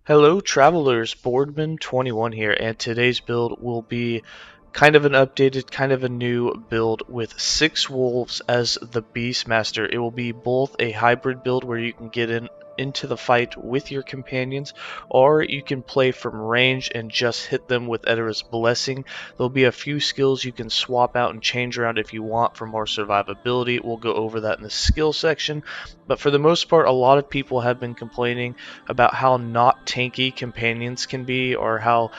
Hello travelers, Boardman21 here, and today's build will be kind of an updated, kind of a new build with 6 wolves as the Beastmaster. It will be both a hybrid build where you can get into the fight with your companions, or you can play from range and just hit them with Eterra's Blessing. There'll be a few skills you can swap out and change around if you want for more survivability. We'll go over that in the skill section, but for the most part, a lot of people have been complaining about how not tanky companions can be, or how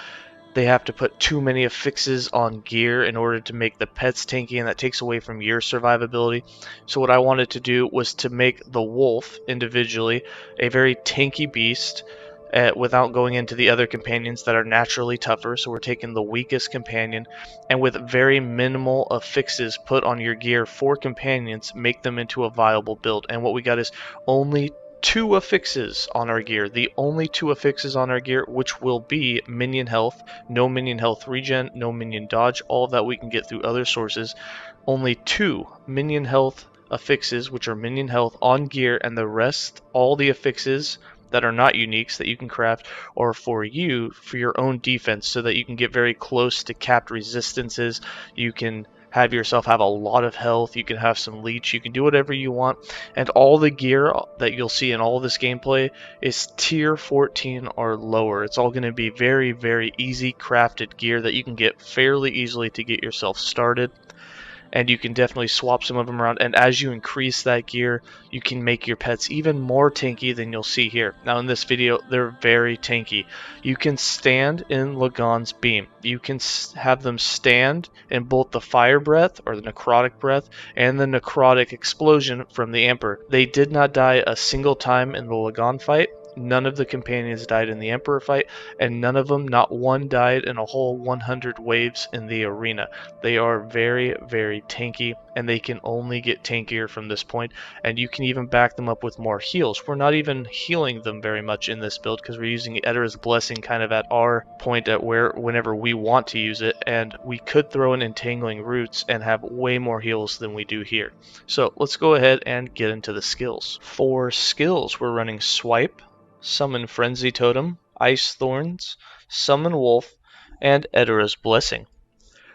they have to put too many affixes on gear in order to make the pets tanky, and that takes away from your survivability. So what I wanted to do was to make the wolf individually a very tanky beast without going into the other companions that are naturally tougher. So we're taking the weakest companion, and with very minimal affixes put on your gear for companions, make them into a viable build. And what we got is only 2 affixes on our gear. The only 2 affixes on our gear, which will be minion health, no minion health regen, no minion dodge, all of that we can get through other sources. Only 2 minion health affixes, which are minion health on gear, and the rest, all the affixes that are not uniques that you can craft, or for you, for your own defense, so that you can get very close to capped resistances. You can have yourself have a lot of health, you can have some leech, you can do whatever you want, and all the gear that you'll see in all this gameplay is tier 14 or lower. It's all going to be very, very easy crafted gear that you can get fairly easily to get yourself started. And you can definitely swap some of them around, and as you increase that gear, you can make your pets even more tanky than you'll see here. Now in this video, they're very tanky. You can stand in Lagon's beam. You can have them stand in both the fire breath, or the necrotic breath, and the necrotic explosion from the Emperor. They did not die a single time in the Lagon fight. None of the companions died in the Emperor fight, and none of them, not one, died in a whole 100 waves in the arena. They are very, very tanky, and they can only get tankier from this point, and you can even back them up with more heals. We're not even healing them very much in this build because we're using Eterra's Blessing kind of at our point at whenever we want to use it, and we could throw in Entangling Roots and have way more heals than we do here. So let's go ahead and get into the skills. For skills, we're running Swipe, Summon Frenzy Totem, Ice Thorns, Summon Wolf, and Eterra's Blessing.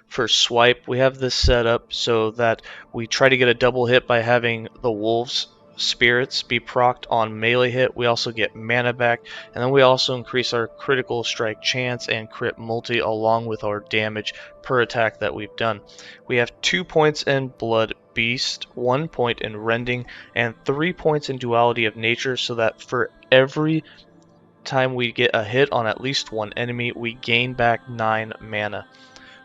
For Swipe, we have this set up so that we try to get a double hit by having the Wolves' spirits be procced on melee hit. We also get mana back, and then we also increase our critical strike chance and crit multi along with our damage per attack that we've done. We have 2 points in Blood Beast, 1 point in Rending, and 3 points in Duality of Nature, so that for every time we get a hit on at least one enemy, we gain back 9 mana.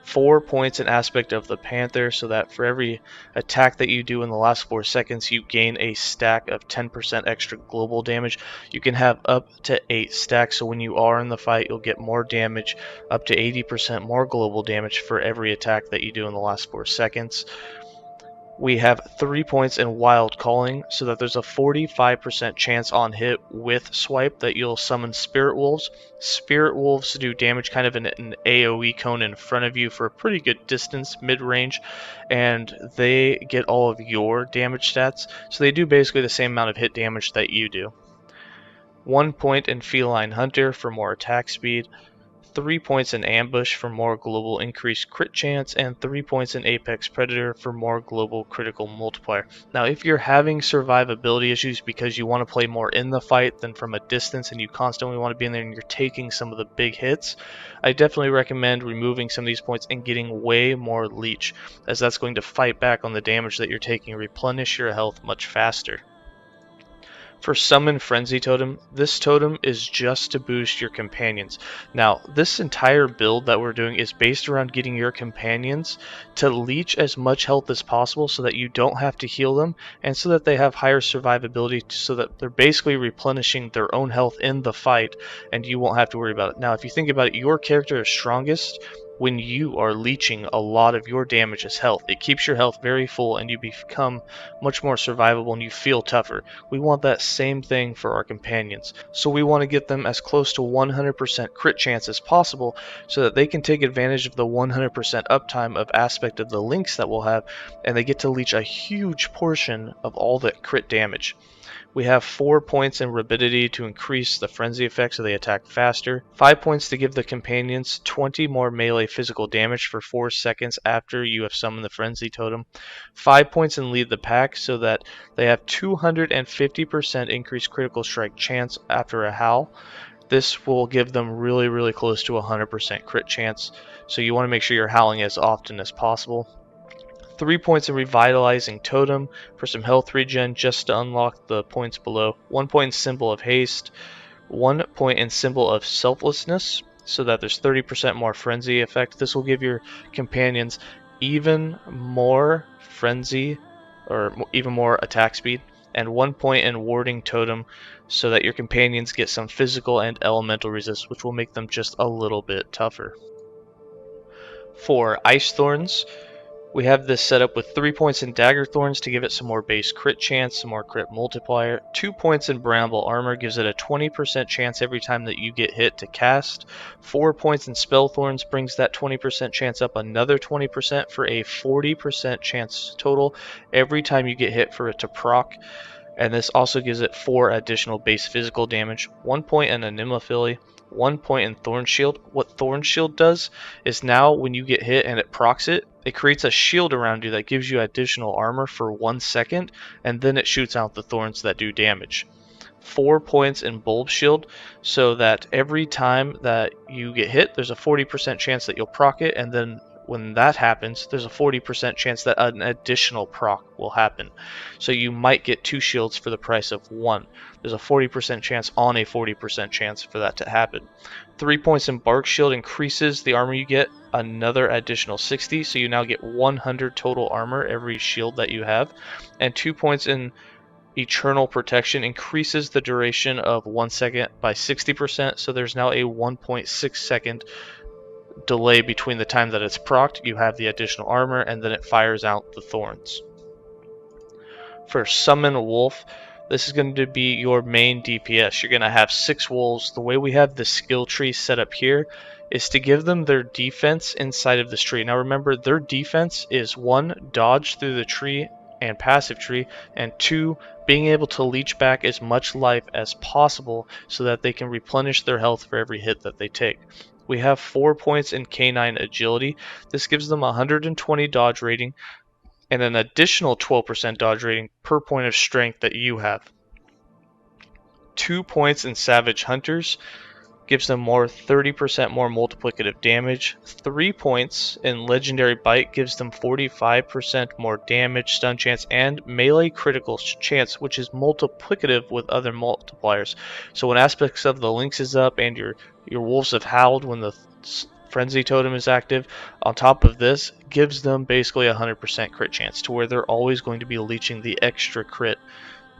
4 points in Aspect of the Panther, so that for every attack that you do in the last 4 seconds, you gain a stack of 10% extra global damage. You can have up to 8 stacks, so when you are in the fight, you'll get more damage, up to 80% more global damage for every attack that you do in the last 4 seconds. We have 3 points in Wild Calling, so that there's a 45% chance on hit with Swipe that you'll summon Spirit Wolves. Spirit Wolves do damage kind of in an AoE cone in front of you for a pretty good distance, mid-range, and they get all of your damage stats, so they do basically the same amount of hit damage that you do. 1 point in Feline Hunter for more attack speed, 3 points in Ambush for more global increased crit chance, and 3 points in Apex Predator for more global critical multiplier. Now, if you're having survivability issues because you want to play more in the fight than from a distance, and you constantly want to be in there and you're taking some of the big hits, I definitely recommend removing some of these points and getting way more leech, as that's going to fight back on the damage that you're taking and replenish your health much faster. For Summon Frenzy Totem, this totem is just to boost your companions. Now, this entire build that we're doing is based around getting your companions to leech as much health as possible so that you don't have to heal them, and so that they have higher survivability, so that they're basically replenishing their own health in the fight, and you won't have to worry about it. Now, if you think about it, your character is strongest when you are leeching a lot of your damage as health. It keeps your health very full, and you become much more survivable, and you feel tougher. We want that same thing for our companions, so we want to get them as close to 100% crit chance as possible, so that they can take advantage of the 100% uptime of Aspect of the Links that we'll have, and they get to leech a huge portion of all that crit damage. We have 4 points in Rapidity to increase the frenzy effect so they attack faster. 5 points to give the companions 20 more melee physical damage for 4 seconds after you have summoned the frenzy totem. 5 points in Lead the Pack so that they have 250% increased critical strike chance after a howl. This will give them really close to 100% crit chance, so you want to make sure you're howling as often as possible. 3 points in Revitalizing Totem for some health regen just to unlock the points below. 1 point in Symbol of Haste. 1 point in Symbol of Selflessness so that there's 30% more frenzy effect. This will give your companions even more frenzy or even more attack speed. And 1 point in Warding Totem so that your companions get some physical and elemental resist, which will make them just a little bit tougher. For Ice Thorns, we have this set up with 3 points in Dagger Thorns to give it some more base crit chance, some more crit multiplier. 2 points in Bramble Armor gives it a 20% chance every time that you get hit to cast. 4 points in Spell Thorns brings that 20% chance up another 20% for a 40% chance total every time you get hit for it to proc. And this also gives it 4 additional base physical damage. 1 point in Anemophily. 1 point in Thorn Shield. What Thorn Shield does is now when you get hit and it procs it, it creates a shield around you that gives you additional armor for 1 second, and then it shoots out the thorns that do damage. 4 points in Bulb Shield, so that every time that you get hit, there's a 40% chance that you'll proc it, and then when that happens, there's a 40% chance that an additional proc will happen. So you might get 2 shields for the price of 1. There's a 40% chance on a 40% chance for that to happen. 3 points in Bark Shield increases the armor you get another additional 60, so you now get 100 total armor every shield that you have. And 2 points in Eternal Protection increases the duration of 1 second by 60%, so there's now a 1.6 second delay between the time that it's procced, you have the additional armor, and then it fires out the thorns. For Summon Wolf, this is going to be your main DPS. You're going to have 6 wolves. The way we have the skill tree set up here is to give them their defense inside of this tree. Now remember, their defense is 1, dodge through the tree and passive tree, and 2, being able to leech back as much life as possible so that they can replenish their health for every hit that they take. We have 4 points in Canine Agility. This gives them 120 dodge rating and an additional 12% dodge rating per point of strength that you have. 2 points in Savage Hunters gives them 30% more multiplicative damage. 3 points in Legendary Bite gives them 45% more damage, stun chance, and melee critical chance, which is multiplicative with other multipliers. So when aspects of the Lynx is up and your wolves have howled when the Frenzy Totem is active, on top of this, gives them basically 100% crit chance, to where they're always going to be leeching the extra crit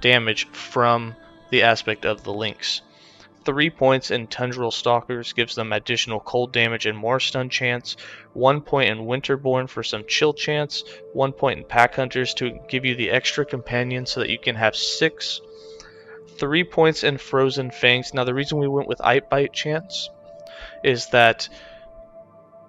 damage from the aspect of the Lynx. 3 points in Tundral Stalkers gives them additional cold damage and more stun chance. 1 point in Winterborn for some chill chance. 1 point in Pack Hunters to give you the extra companion so that you can have 6. 3 points in Frozen Fangs. Now the reason we went with Ice Bite chance is that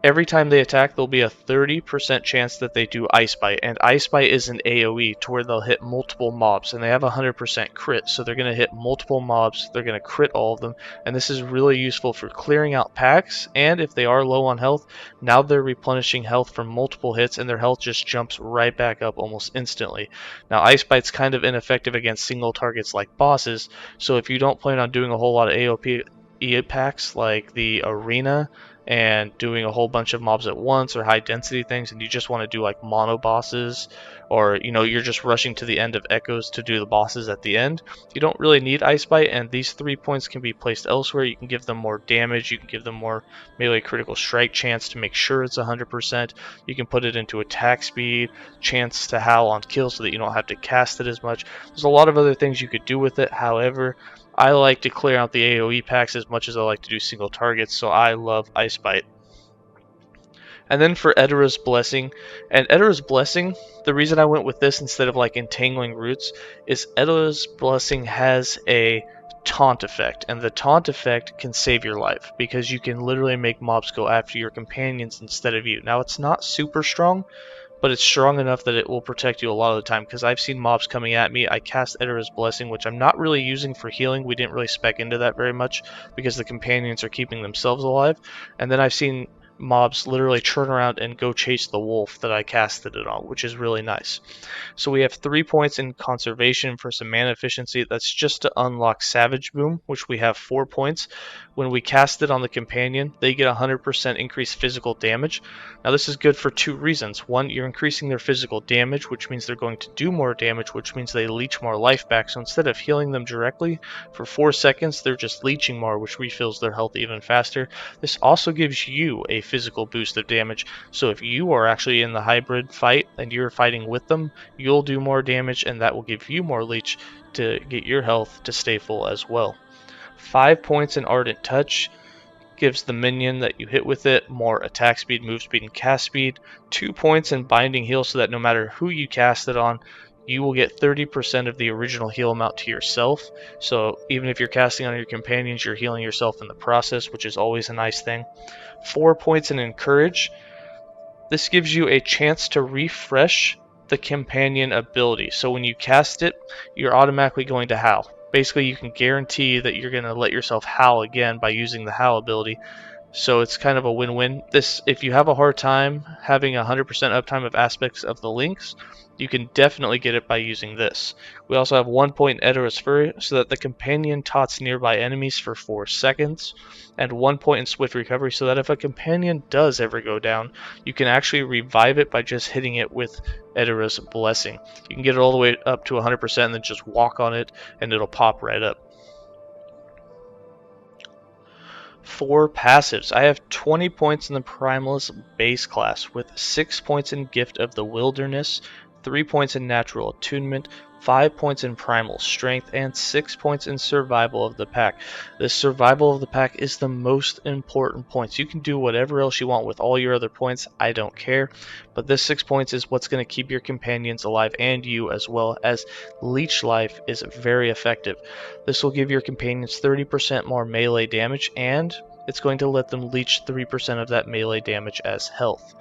every time they attack, there'll be a 30% chance that they do Ice Bite, and Ice Bite is an AoE to where they'll hit multiple mobs, and they have 100% crit, so they're going to hit multiple mobs, they're going to crit all of them, and this is really useful for clearing out packs, and if they are low on health, now they're replenishing health from multiple hits, and their health just jumps right back up almost instantly. Now Ice Bite's kind of ineffective against single targets like bosses, so if you don't plan on doing a whole lot of AoP packs like the Arena, and doing a whole bunch of mobs at once or high density things, and you just want to do like mono bosses, or you're just rushing to the end of Echoes to do the bosses at the end, you don't really need Ice Bite, and these 3 points can be placed elsewhere. You can give them more damage, you can give them more melee critical strike chance to make sure it's 100%, you can put it into attack speed, chance to howl on kill so that you don't have to cast it as much. There's a lot of other things you could do with it. However, I like to clear out the AoE packs as much as I like to do single targets, so I love Ice Bite. And then for Eterra's Blessing, and Eterra's Blessing, the reason I went with this instead of like Entangling Roots is Eterra's Blessing has a taunt effect, and the taunt effect can save your life because you can literally make mobs go after your companions instead of you. Now it's not super strong, but it's strong enough that it will protect you a lot of the time, because I've seen mobs coming at me. I cast Eterra's Blessing, which I'm not really using for healing. We didn't really spec into that very much because the companions are keeping themselves alive. And then I've seen mobs literally turn around and go chase the wolf that I casted it on, which is really nice. So we have 3 points in conservation for some mana efficiency. That's just to unlock Savage Boom, which we have 4 points. When we cast it on the companion, they get 100% increased physical damage. Now this is good for 2 reasons. One, you're increasing their physical damage, which means they're going to do more damage, which means they leech more life back. So instead of healing them directly for 4 seconds, they're just leeching more, which refills their health even faster. This also gives you a physical boost of damage. So if you are actually in the hybrid fight and you're fighting with them, you'll do more damage, and that will give you more leech to get your health to stay full as well. 5 points in Ardent Touch gives the minion that you hit with it more attack speed, move speed, and cast speed. 2 points in Binding Heal, so that no matter who you cast it on, you will get 30% of the original heal amount to yourself. So even if you're casting on your companions, you're healing yourself in the process, which is always a nice thing. 4 points in Encourage. This gives you a chance to refresh the companion ability. So when you cast it, you're automatically going to howl. Basically, you can guarantee that you're going to let yourself howl again by using the howl ability. So it's kind of a win-win. This, if you have a hard time having 100% uptime of aspects of the links, you can definitely get it by using this. We also have 1 point in Eterra's Fury, so that the companion taunts nearby enemies for 4 seconds, and 1 point in Swift Recovery, so that if a companion does ever go down, you can actually revive it by just hitting it with Eterra's Blessing. You can get it all the way up to 100% and then just walk on it, and it'll pop right up. 4 passives. I have 20 points in the Primalist base class, with 6 points in Gift of the Wilderness, 3 points in Natural Attunement, 5 points in Primal Strength, and 6 points in Survival of the Pack. This Survival of the Pack is the most important points. You can do whatever else you want with all your other points, I don't care, but this 6 points is what's going to keep your companions alive and you, as well as Leech Life is very effective. This will give your companions 30% more melee damage, and it's going to let them leech 3% of that melee damage as health.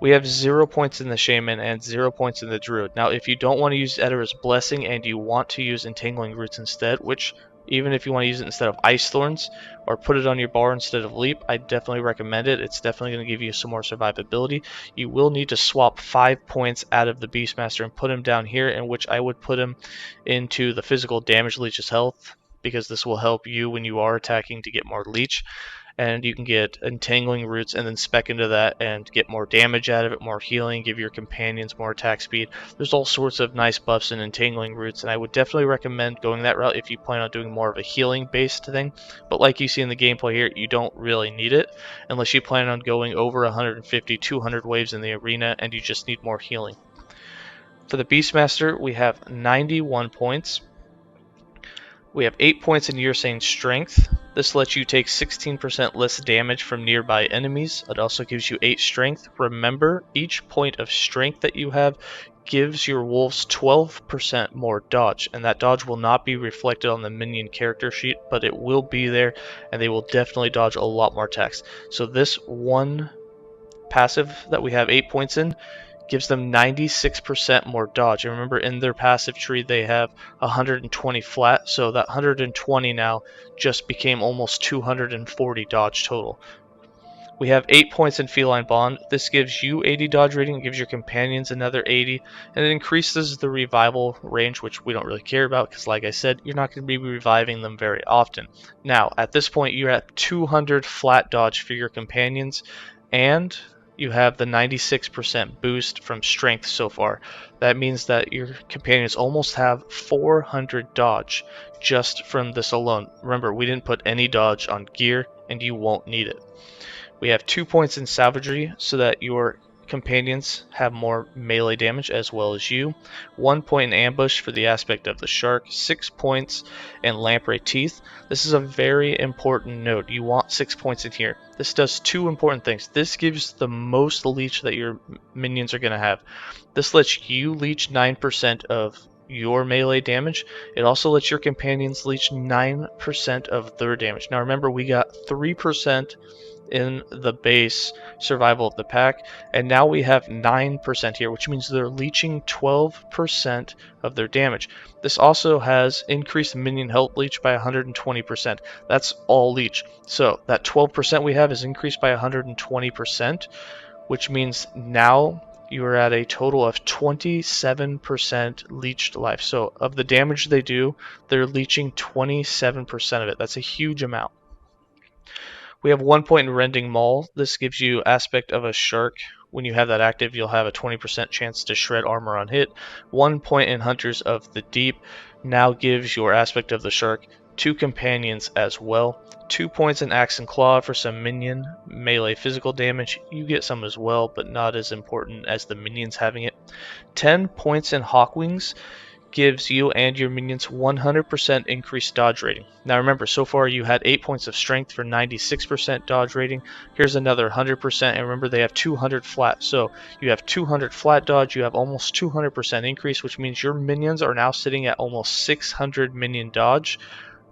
We have 0 points in the Shaman and 0 points in the Druid. Now, if you don't want to use Eterra's Blessing and you want to use Entangling Roots instead, which even if you want to use it instead of Ice Thorns or put it on your bar instead of Leap, I definitely recommend it. It's definitely going to give you some more survivability. You will need to swap 5 points out of the Beastmaster and put him down here, in which I would put him into the Physical Damage Leech's health, because this will help you when you are attacking to get more leech. And you can get Entangling Roots and then spec into that and get more damage out of it, more healing, give your companions more attack speed. There's all sorts of nice buffs in Entangling Roots, and I would definitely recommend going that route if you plan on doing more of a healing based thing. But like you see in the gameplay here, you don't really need it unless you plan on going over 150, 200 waves in the arena and you just need more healing. For the Beastmaster, we have 91 points. We have 8 points in Ursane Strength. This lets you take 16% less damage from nearby enemies. It also gives you 8 strength. Remember, each point of strength that you have gives your wolves 12% more dodge, and that dodge will not be reflected on the minion character sheet, but it will be there, and they will definitely dodge a lot more attacks. So this one passive that we have 8 points in gives them 96% more dodge. And remember, in their passive tree they have 120 flat, so that 120 now just became almost 240 dodge total. We have 8 points in Feline Bond. This gives you 80 dodge rating, gives your companions another 80, and it increases the revival range, which we don't really care about because, like I said, you're not going to be reviving them very often. Now, at this point, you're at 200 flat dodge for your companions, and you have the 96% boost from strength so far. That means that your companions almost have 400 dodge just from this alone. Remember, we didn't put any dodge on gear, and you won't need it. We have 2 points in Savagery so that your companions have more melee damage as well as you. 1 point in Ambush for the aspect of the shark. 6 points in Lamprey Teeth. This is a very important note. You want 6 points in here. This does 2 important things. This gives the most leech that your minions are going to have. This lets you leech 9% of your melee damage. It also lets your companions leech 9% of their damage. Now remember, we got 3% in the base survival of the pack, and now we have 9% here, which means they're leeching 12% of their damage. This also has increased minion health leech by 120%. That's all leech. So that 12% we have is increased by 120%, which means now you are at a total of 27% leeched life. So of the damage they do, they're leeching 27% of it. That's a huge amount. We have 1 point in Rending Maul. This gives you aspect of a shark. When you have that active, you'll have a 20% chance to shred armor on hit. 1 point in Hunters of the Deep now gives your aspect of the shark 2 companions as well. 2 points in Axe and Claw for some minion melee physical damage. You get some as well, but not as important as the minions having it. 10 points in Hawkwings gives you and your minions 100% increased dodge rating. Now remember, so far you had 8 points of strength for 96% dodge rating. Here's another 100%, and remember they have 200 flat. So you have 200 flat dodge, you have almost 200% increase, which means your minions are now sitting at almost 600 minion dodge,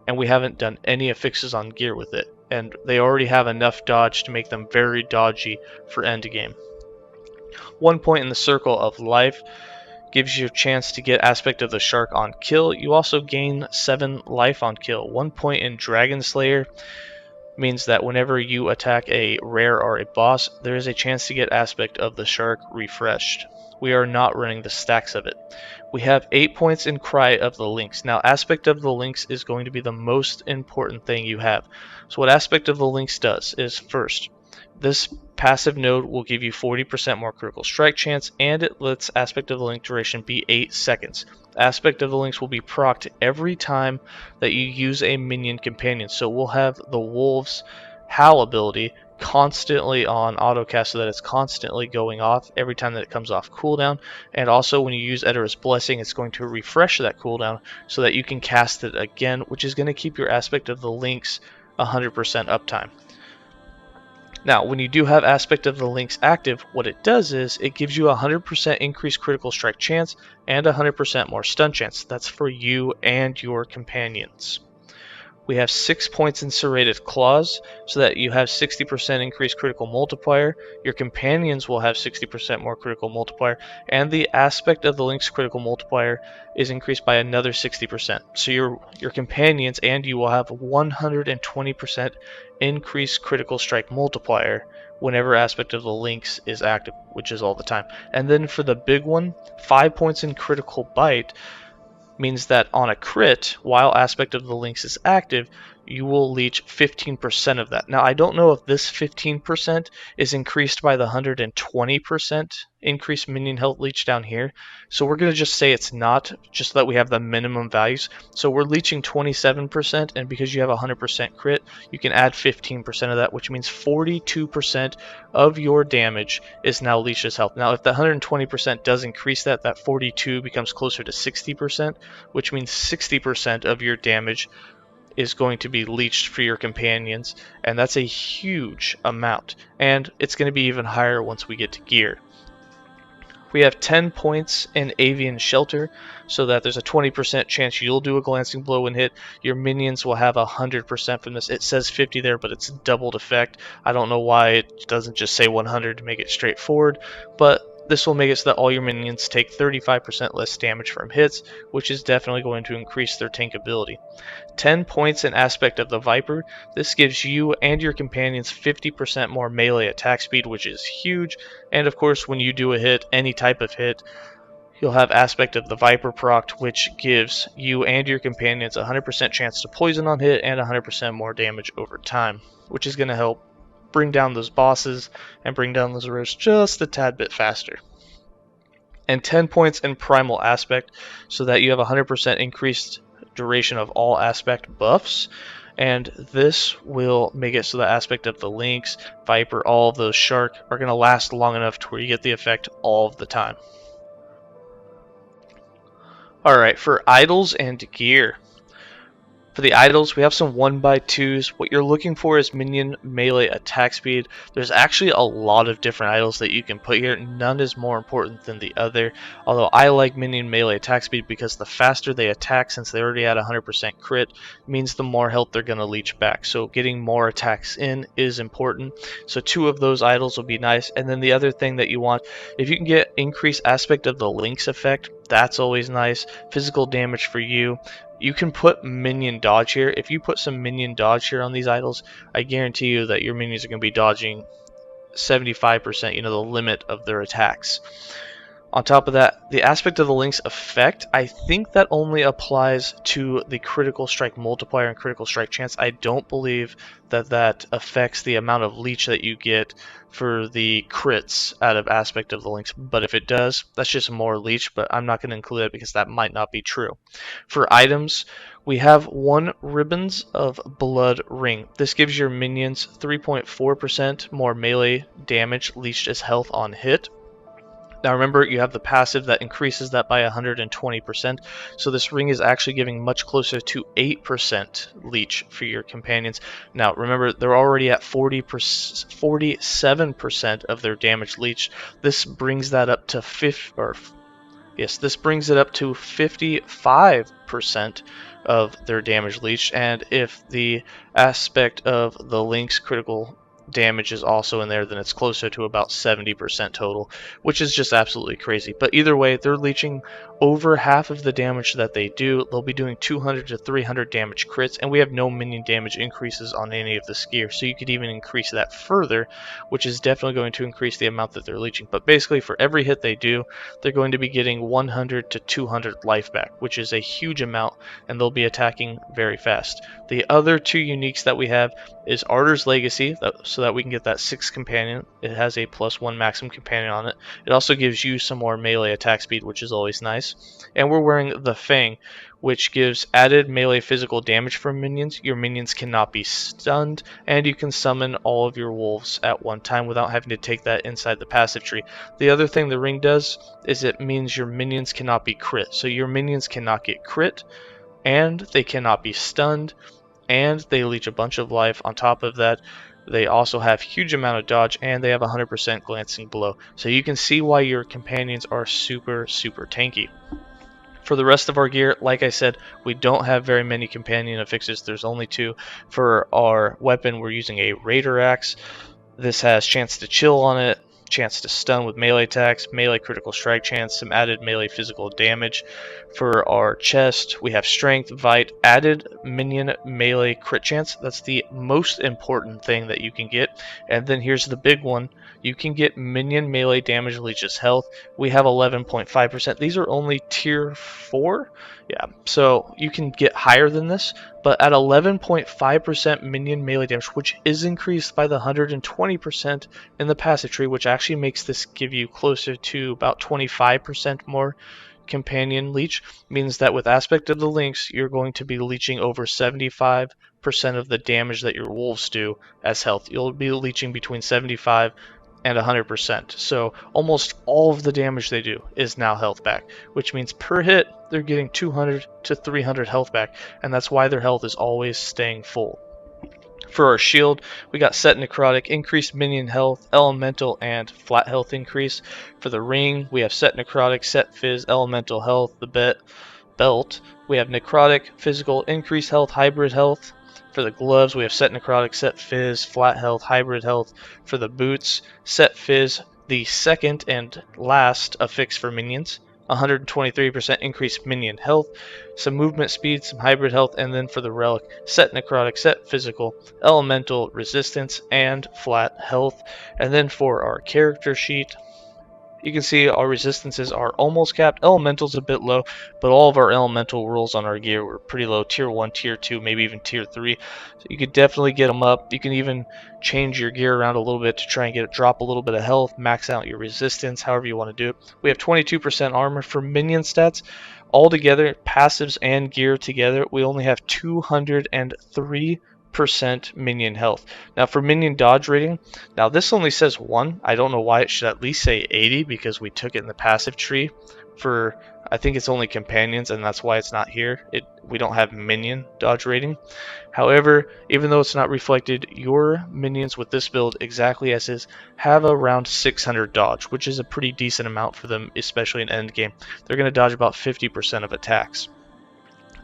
and we haven't done any affixes on gear with it. And they already have enough dodge to make them very dodgy for end game. 1 point in the Circle of Life gives you a chance to get aspect of the shark on kill. You also gain 7 life on kill. 1 point in Dragon Slayer means that whenever you attack a rare or a boss, there is a chance to get aspect of the shark refreshed. We are not running the stacks of it. We have 8 points in Cry of the Lynx. Now, aspect of the Lynx is going to be the most important thing you have. So what aspect of the Lynx does is, first, this passive node will give you 40% more critical strike chance, and it lets aspect of the link duration be 8 seconds. Aspect of the links will be procced every time that you use a minion companion. So we'll have the Wolf's Howl ability constantly on autocast so that it's constantly going off every time that it comes off cooldown, and also when you use Eterra's Blessing, it's going to refresh that cooldown so that you can cast it again, which is going to keep your aspect of the links 100% uptime. Now, when you do have aspect of the links active, what it does is it gives you 100% increased critical strike chance and 100% more stun chance. That's for you and your companions. We have 6 points in Serrated Claws, so that you have 60% increased critical multiplier. Your companions will have 60% more critical multiplier, and the aspect of the link's critical multiplier is increased by another 60%. So your companions and you will have 120% increased critical strike multiplier whenever aspect of the links is active, which is all the time. And then for the big one, 5 points in Critical Bite means that on a crit, while aspect of the links is active, you will leech 15% of that. Now, I don't know if this 15% is increased by the 120% increased minion health leech down here. So we're going to just say it's not, just so that we have the minimum values. So we're leeching 27%, and because you have 100% crit, you can add 15% of that, which means 42% of your damage is now leeched as health. Now, if the 120% does increase that, that 42 becomes closer to 60%, which means 60% of your damage is going to be leeched for your companions, and that's a huge amount, and it's going to be even higher once we get to gear. We have 10 points in Avian Shelter, so that there's a 20% chance you'll do a glancing blow and hit. Your minions will have 100% from this. It says 50 there, but it's doubled effect. I don't know why it doesn't just say 100 to make it straightforward, but this will make it so that all your minions take 35% less damage from hits, which is definitely going to increase their tank ability. 10 points in Aspect of the Viper. This gives you and your companions 50% more melee attack speed, which is huge. And of course, when you do a hit, any type of hit, you'll have Aspect of the Viper procced, which gives you and your companions 100% chance to poison on hit and 100% more damage over time, which is going to help bring down those bosses and bring down those rares just a tad bit faster. And 10 points in Primal Aspect, so that you have 100% increased duration of all aspect buffs, and this will make it so the aspect of the Lynx, Viper, all of those Shark are going to last long enough to where you get the effect all of the time. Alright, for idols and gear. For the idols, we have some 1x2s. What you're looking for is minion melee attack speed. There's actually a lot of different idols that you can put here. None is more important than the other. Although I like minion melee attack speed because the faster they attack, since they already had 100% crit, means the more health they're going to leech back. So getting more attacks in is important. So 2 of those idols will be nice. And then the other thing that you want, if you can get increased aspect of the Lynx effect, that's always nice. Physical damage for you. You can put minion dodge here. If you put some minion dodge here on these idols, I guarantee you that your minions are going to be dodging 75%, you know, the limit of their attacks. On top of that, the aspect of the Lynx effect, I think that only applies to the critical strike multiplier and critical strike chance. I don't believe that that affects the amount of leech that you get for the crits out of aspect of the Lynx, but if it does, that's just more leech, but I'm not going to include it because that might not be true. For items, we have 1 Ribbons of Blood Ring. This gives your minions 3.4% more melee damage leeched as health on hit. Now remember, you have the passive that increases that by 120%, so this ring is actually giving much closer to 8% leech for your companions. Now remember, they're already at 47% of their damage leech. This brings that up to 55% of their damage leech, and if the aspect of the Lynx critical damage is also in there, then it's closer to about 70% total, which is just absolutely crazy. But either way, they're leeching over half of the damage that they do. They'll be doing 200 to 300 damage crits, and we have no minion damage increases on any of this gear, so you could even increase that further, which is definitely going to increase the amount that they're leeching. But basically, for every hit they do, they're going to be getting 100 to 200 life back, which is a huge amount, and they'll be attacking very fast. The other 2 uniques that we have is Arter's Legacy, so that we can get that 6th companion. It has a +1 maximum companion on it. It also gives you some more melee attack speed, which is always nice. And we're wearing the Fang, which gives added melee physical damage from minions. Your minions cannot be stunned, and you can summon all of your wolves at one time without having to take that inside the passive tree. The other thing the ring does is it means your minions cannot be crit. So your minions cannot get crit, and they cannot be stunned, and they leech a bunch of life. On top of that, they also have huge amount of dodge, and they have 100% glancing blow. So you can see why your companions are super tanky. For the rest of our gear, like I said, we don't have very many companion affixes. There's only 2. For our weapon, we're using a Raider Axe. This has chance to chill on it, chance to stun with melee attacks, melee critical strike chance, some added melee physical damage. For our chest, we have strength, vite, added minion melee crit chance. That's the most important thing that you can get. And then here's the big one. You can get minion melee damage leeches health. We have 11.5%. These are only tier 4. Yeah, so you can get higher than this, but at 11.5% minion melee damage, which is increased by the 120% in the passive tree, which actually makes this give you closer to about 25% more companion leech, means that with aspect of the Lynx, you're going to be leeching over 75% of the damage that your wolves do as health. You'll be leeching between 75 and 100%. So almost all of the damage they do is now health back, which means per hit they're getting 200 to 300 health back, and that's why their health is always staying full. For our shield, we got set necrotic, increased minion health, elemental, and flat health increase. For the ring, we have set necrotic, set fizz, elemental health. The belt, we have necrotic, physical, increased health, hybrid health. For the gloves, we have set necrotic, set fizz, flat health, hybrid health. For the boots, set fizz, the second and last affix for minions, 123% increased minion health, some movement speed, some hybrid health, and then for the relic, set necrotic, set physical, elemental resistance, and flat health. And then for our character sheet, you can see our resistances are almost capped. Elemental's a bit low, but all of our elemental rules on our gear were pretty low. Tier 1, Tier 2, maybe even Tier 3. So you could definitely get them up. You can even change your gear around a little bit to try and get it drop a little bit of health, max out your resistance, however you want to do it. We have 22% armor. For minion stats, all together, passives and gear together, we only have 203 minion health. Now for minion dodge rating, now this only says 1. I don't know why it should at least say 80 because we took it in the passive tree for, I think it's only companions, and that's why it's not here. We don't have minion dodge rating. However, even though it's not reflected, your minions with this build, exactly as is, have around 600 dodge, which is a pretty decent amount for them, especially in endgame. They're going to dodge about 50% of attacks.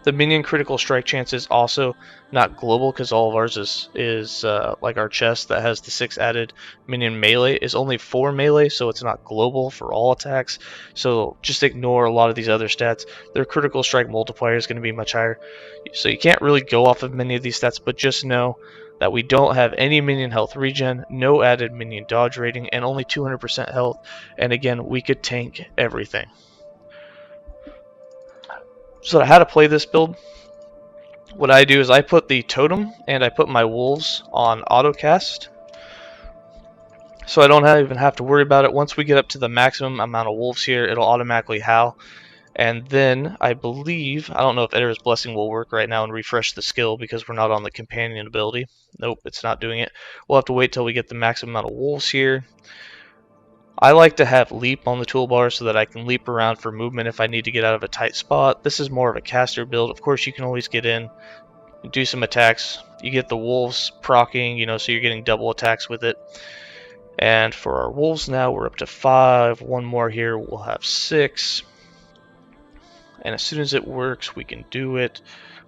The minion critical strike chance is also not global because all of ours is like our chest that has the 6 added. Minion melee is only 4 melee, so it's not global for all attacks. So just ignore a lot of these other stats. Their critical strike multiplier is going to be much higher. So you can't really go off of many of these stats, but just know that we don't have any minion health regen, no added minion dodge rating, and only 200% health. And again, we could tank everything. So how to play this build, what I do is I put the totem and I put my wolves on autocast, so I don't even have to worry about it. Once we get up to the maximum amount of wolves here, it'll automatically howl. And then I believe, I don't know if Eterra's Blessing will work right now and refresh the skill because we're not on the companion ability. Nope, it's not doing it. We'll have to wait till we get the maximum amount of wolves here. I like to have leap on the toolbar so that I can leap around for movement if I need to get out of a tight spot. This is more of a caster build. Of course, you can always get in and do some attacks. You get the wolves proccing, so you're getting double attacks with it. And for our wolves now, we're up to 5. One more here, we'll have 6. And as soon as it works, we can do it.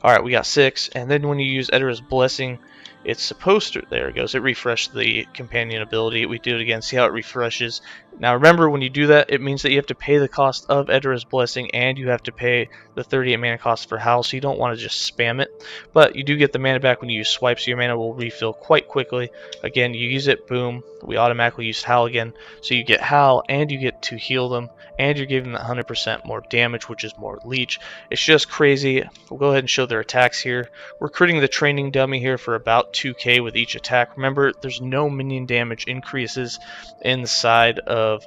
Alright, we got 6. And then when you use Eterra's Blessing, it's supposed to, there it goes, it refreshed the companion ability. We do it again, see how it refreshes. Now remember, when you do that, it means that you have to pay the cost of Eterra's Blessing and you have to pay the 38 mana cost for Howl, so you don't want to just spam it. But you do get the mana back when you use Swipe, so your mana will refill quite quickly. Again, you use it, boom, we automatically use Howl again. So you get Howl and you get to heal them, and you're giving them 100% more damage, which is more leech. It's just crazy. We'll go ahead and show their attacks here. We're critting the training dummy here for about 2k with each attack. Remember, there's no minion damage increases inside of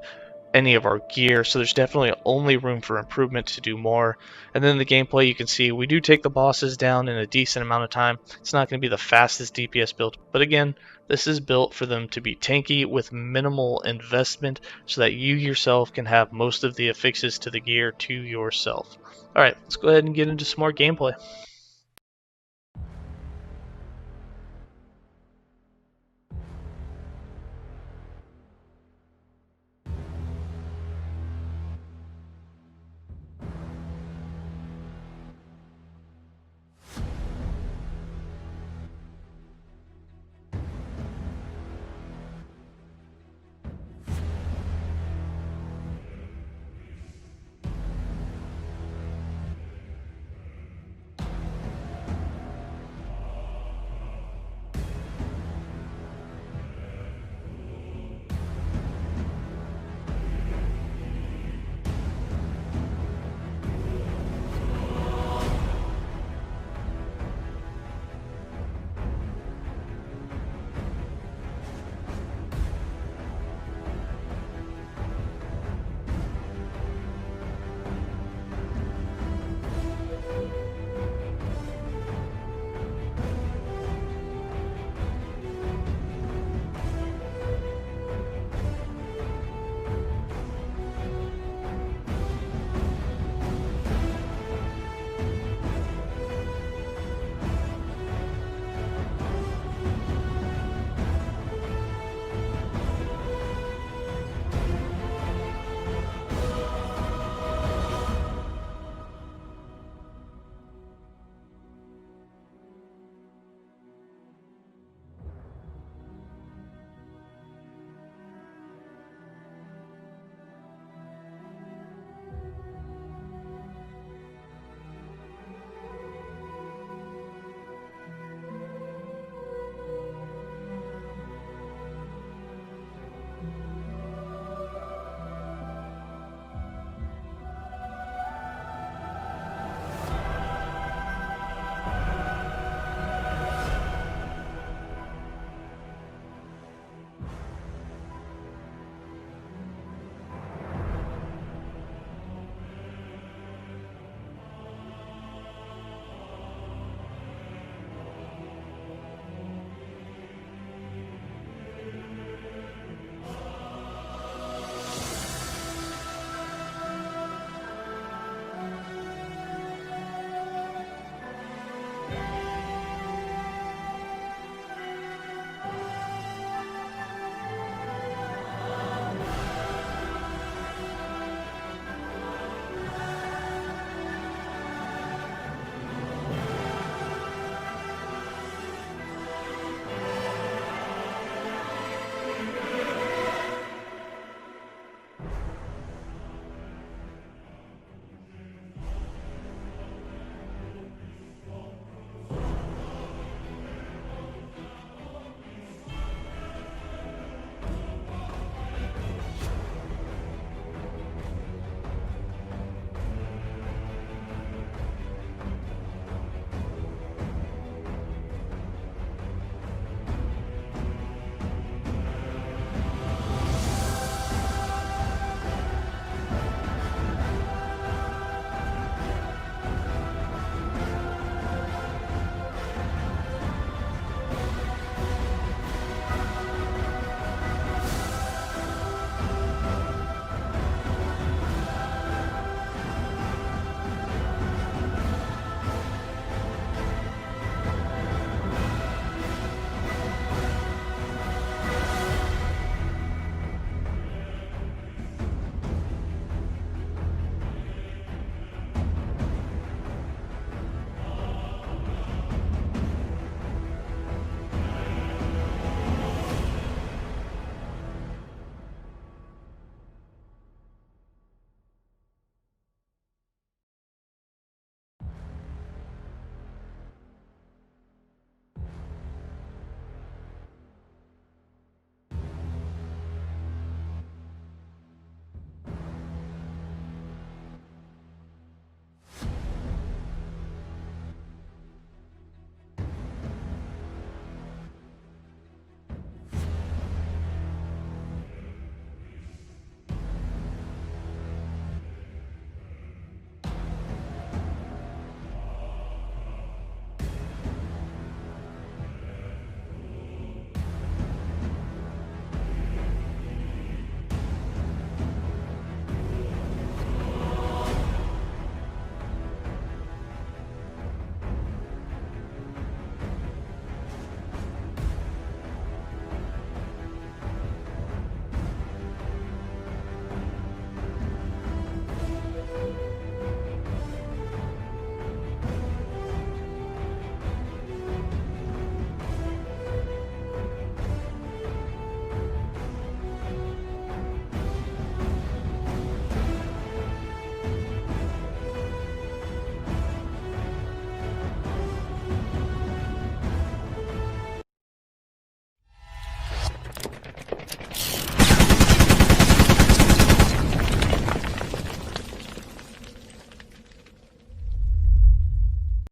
any of our gear, so there's definitely only room for improvement to do more. And then the gameplay, you can see we do take the bosses down in a decent amount of time. It's not going to be the fastest DPS build, but again, this is built for them to be tanky with minimal investment so that you yourself can have most of the affixes to the gear to yourself. Alright, let's go ahead and get into some more gameplay.